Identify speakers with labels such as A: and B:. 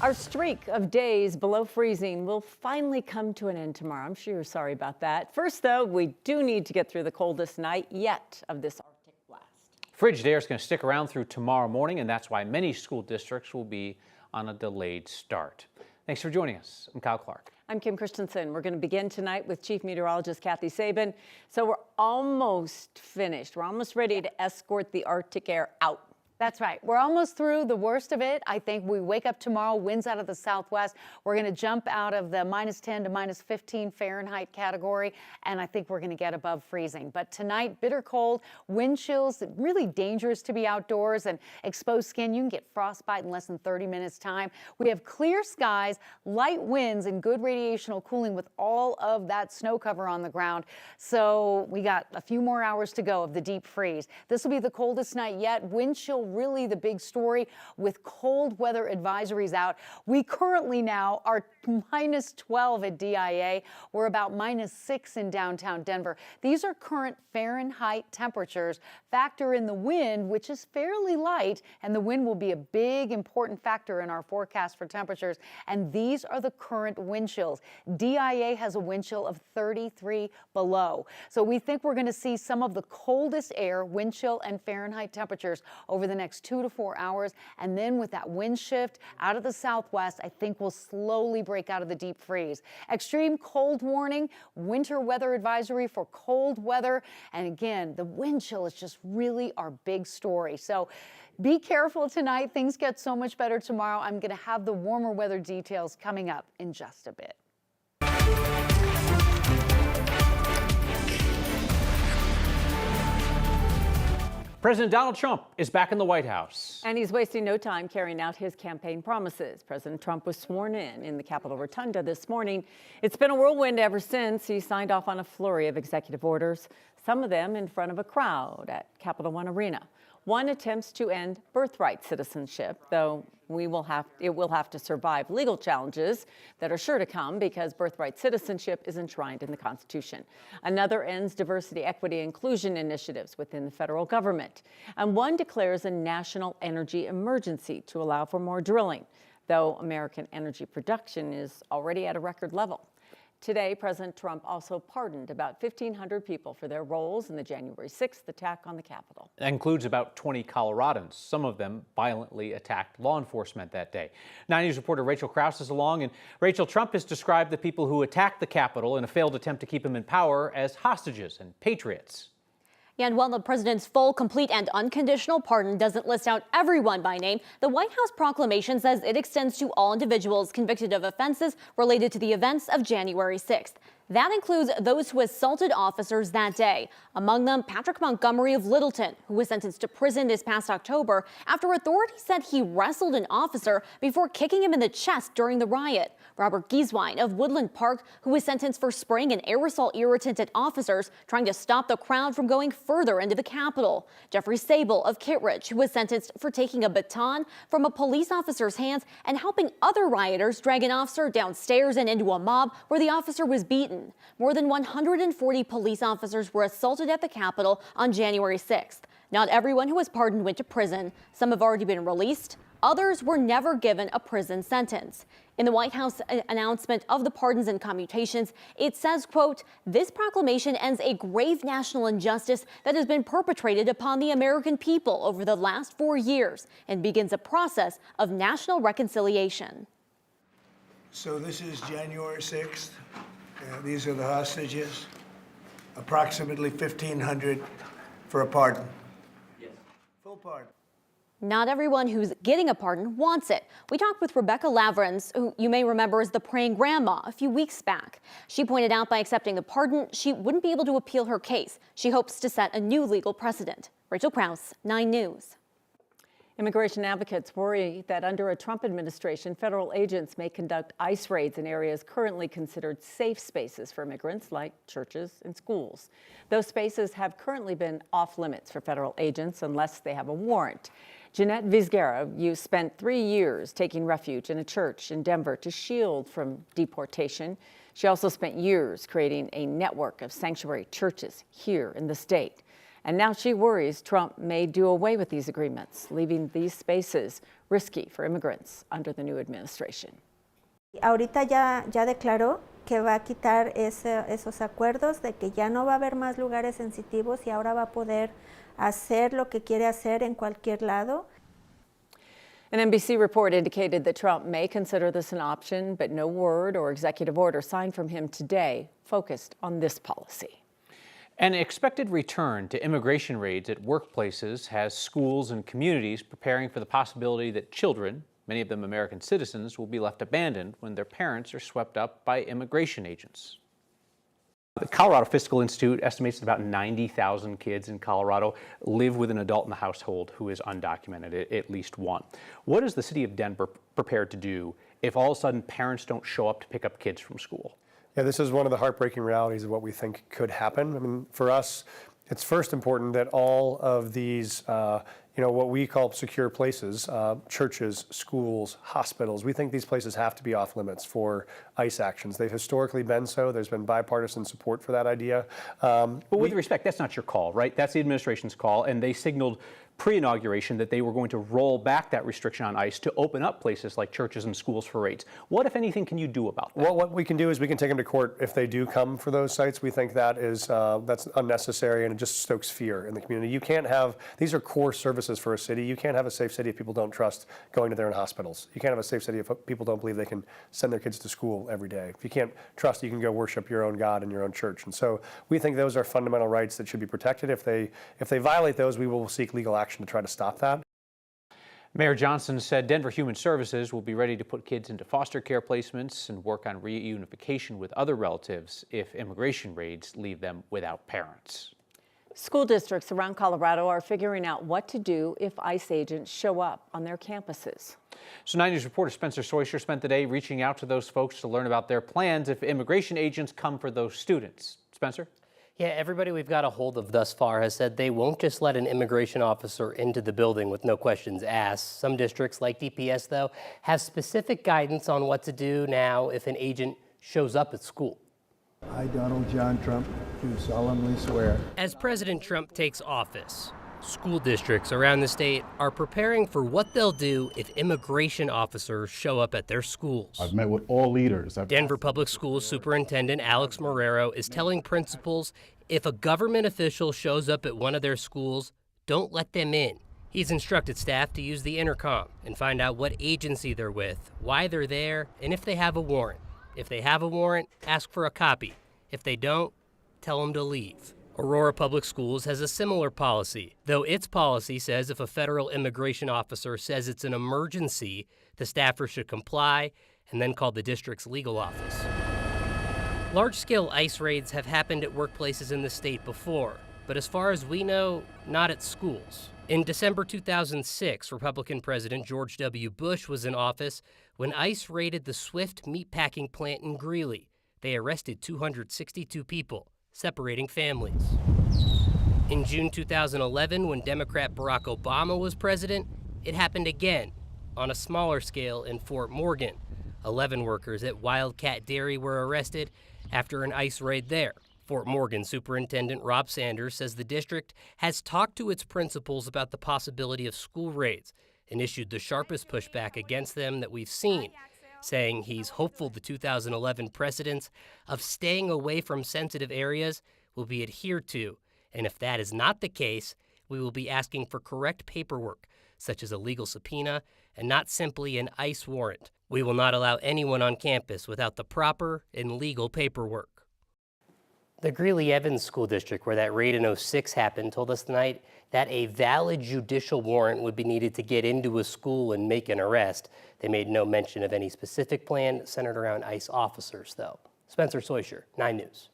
A: Our streak of days below freezing will finally come to an end tomorrow. I'm sure you're sorry about that. First, though, we do need to get through the coldest night yet of this Arctic blast.
B: Frigid air is going to stick around through tomorrow morning, and that's why many school districts will be on a delayed start. Thanks for joining us. I'm Kyle Clark.
A: I'm Kim Christensen. We're going to begin tonight with Chief Meteorologist Kathy Sabin. So we're almost finished. We're almost ready to escort the Arctic air out.
C: That's right. We're almost through the worst of it. I think we wake up tomorrow, winds out of the southwest. We're going to jump out of the -10 to -15 Fahrenheit category, and I think we're going to get above freezing. But tonight, bitter cold, wind chills, really dangerous to be outdoors, and exposed skin. You can get frostbite in less than 30 minutes time. We have clear skies, light winds, and good radiational cooling with all of that snow cover on the ground. So we got a few more hours to go of the deep freeze. This will be the coldest night yet. Wind chill really the big story with cold weather advisories out. We currently now are -12 at DIA. We're about -6 in downtown Denver. These are current Fahrenheit temperatures. Factor in the wind, which is fairly light, and the wind will be a big important factor in our forecast for temperatures. And these are the current wind chills. DIA has a wind chill of 33 below. So we think we're going to see some of the coldest air, wind chill and Fahrenheit temperatures over the next 2 to 4 hours. And then with that wind shift out of the southwest, I think we'll slowly break out of the deep freeze. Extreme cold warning, winter weather advisory for cold weather. And again, the wind chill is just really our big story. So be careful tonight. Things get so much better tomorrow. I'm going to have the warmer weather details coming up in just a bit.
B: President Donald Trump is back in the White House.
A: And he's wasting no time carrying out his campaign promises. President Trump was sworn in the Capitol Rotunda this morning. It's been a whirlwind ever since. He signed off on a flurry of executive orders, some of them in front of a crowd at Capital One Arena. One attempts to end birthright citizenship, though it will have to survive legal challenges that are sure to come because birthright citizenship is enshrined in the Constitution. Another ends diversity, equity, inclusion initiatives within the federal government. And one declares a national energy emergency to allow for more drilling, though American energy production is already at a record level. Today, President Trump also pardoned about 1,500 people for their roles in the January 6th attack on the Capitol.
B: That includes about 20 Coloradans. Some of them violently attacked law enforcement that day. 9 News reporter Rachel Krause is along. And Rachel, Trump has described the people who attacked the Capitol in a failed attempt to keep him in power as hostages and patriots.
D: Yeah, and while the president's full, complete, and unconditional pardon doesn't list out everyone by name, the White House proclamation says it extends to all individuals convicted of offenses related to the events of January 6th. That includes those who assaulted officers that day. Among them, Patrick Montgomery of Littleton, who was sentenced to prison this past October after authorities said he wrestled an officer before kicking him in the chest during the riot. Robert Gieswein of Woodland Park, who was sentenced for spraying an aerosol irritant at officers trying to stop the crowd from going further into the Capitol. Jeffrey Sable of Kittredge, who was sentenced for taking a baton from a police officer's hands and helping other rioters drag an officer downstairs and into a mob where the officer was beaten. More than 140 police officers were assaulted at the Capitol on January 6th. Not everyone who was pardoned went to prison. Some have already been released. Others were never given a prison sentence. In the White House announcement of the pardons and commutations, it says, quote, "This proclamation ends a grave national injustice that has been perpetrated upon the American people over the last 4 years and begins a process of national reconciliation."
E: So this is January 6th. These are the hostages, approximately 1,500 for a pardon. Yes. Full pardon.
D: Not everyone who's getting a pardon wants it. We talked with Rebecca Lavrans, who you may remember as the praying grandma, a few weeks back. She pointed out by accepting the pardon, she wouldn't be able to appeal her case. She hopes to set a new legal precedent. Rachel Krause, 9 News.
A: Immigration advocates worry that under a Trump administration, federal agents may conduct ICE raids in areas currently considered safe spaces for immigrants, like churches and schools. Those spaces have currently been off limits for federal agents unless they have a warrant. Jeanette Vizgara, you spent 3 years taking refuge in a church in Denver to shield from deportation. She also spent years creating a network of sanctuary churches here in the state. And now she worries Trump may do away with these agreements, leaving these spaces risky for immigrants under the new administration.
F: Ahorita ya declaró que va a quitar esos acuerdos de que ya no va a haber más lugares sensitivos y ahora va a poder hacer lo que quiere hacer en cualquier lado.
A: An NBC report indicated that Trump may consider this an option, but no word or executive order signed from him today focused on this policy.
B: An expected return to immigration raids at workplaces has schools and communities preparing for the possibility that children, many of them American citizens, will be left abandoned when their parents are swept up by immigration agents. The Colorado Fiscal Institute estimates that about 90,000 kids in Colorado live with an adult in the household who is undocumented, at least one. What is the city of Denver prepared to do if all of a sudden parents don't show up to pick up kids from school?
G: Yeah, this is one of the heartbreaking realities of what we think could happen. I mean, for us, it's first important that all of these what we call secure places, churches, schools, hospitals, we think these places have to be off limits for ICE actions. They've historically been so. There's been bipartisan support for that idea.
B: But with respect, that's not your call, right? That's the administration's call, and they signaled pre-inauguration that they were going to roll back that restriction on ICE to open up places like churches and schools for raids. What, if anything, can you do about that?
G: Well, what we can do is we can take them to court if they do come for those sites. We think that is that's unnecessary and it just stokes fear in the community. You can't have, these are core services for a city. You can't have a safe city if people don't trust going to their own hospitals. You can't have a safe city if people don't believe they can send their kids to school every day. If you can't trust you can go worship your own God in your own church. And so we think those are fundamental rights that should be protected. If they violate those, we will seek legal action to try to stop that.
B: Mayor Johnson said Denver Human Services will be ready to put kids into foster care placements and work on reunification with other relatives if immigration raids leave them without parents.
A: School districts around Colorado are figuring out what to do if ICE agents show up on their campuses.
B: So 9 News reporter Spencer Soysher spent the day reaching out to those folks to learn about their plans if immigration agents come for those students. Spencer?
H: Yeah, everybody we've got a hold of thus far has said they won't just let an immigration officer into the building with no questions asked. Some districts, like DPS, though, have specific guidance on what to do now if an agent shows up at school.
I: I, Donald John Trump, do solemnly swear.
H: As President Trump takes office, school districts around the state are preparing for what they'll do if immigration officers show up at their schools.
I: I've met with all leaders.
H: Denver Public Schools Superintendent Alex Marrero is telling principals if a government official shows up at one of their schools, don't let them in. He's instructed staff to use the intercom and find out what agency they're with, why they're there, and if they have a warrant. If they have a warrant, ask for a copy. If they don't, tell them to leave. Aurora Public Schools has a similar policy, though its policy says if a federal immigration officer says it's an emergency, the staffer should comply and then call the district's legal office. Large-scale ICE raids have happened at workplaces in the state before, but as far as we know, not at schools. In December 2006, Republican President George W. Bush was in office when ICE raided the Swift meatpacking plant in Greeley. They arrested 262 people, separating families. In June 2011, when Democrat Barack Obama was president, it happened again, on a smaller scale in Fort Morgan. 11 workers at Wildcat Dairy were arrested after an ICE raid there. Fort Morgan Superintendent Rob Sanders says the district has talked to its principals about the possibility of school raids and issued the sharpest pushback against them that we've seen, saying he's hopeful the 2011 precedents of staying away from sensitive areas will be adhered to, and if that is not the case, we will be asking for correct paperwork, such as a legal subpoena and not simply an ICE warrant. We will not allow anyone on campus without the proper and legal paperwork. The Greeley-Evans School District, where that raid in '06 happened, told us tonight that a valid judicial warrant would be needed to get into a school and make an arrest. They made no mention of any specific plan centered around ICE officers, though. Spencer Soysher, 9 News.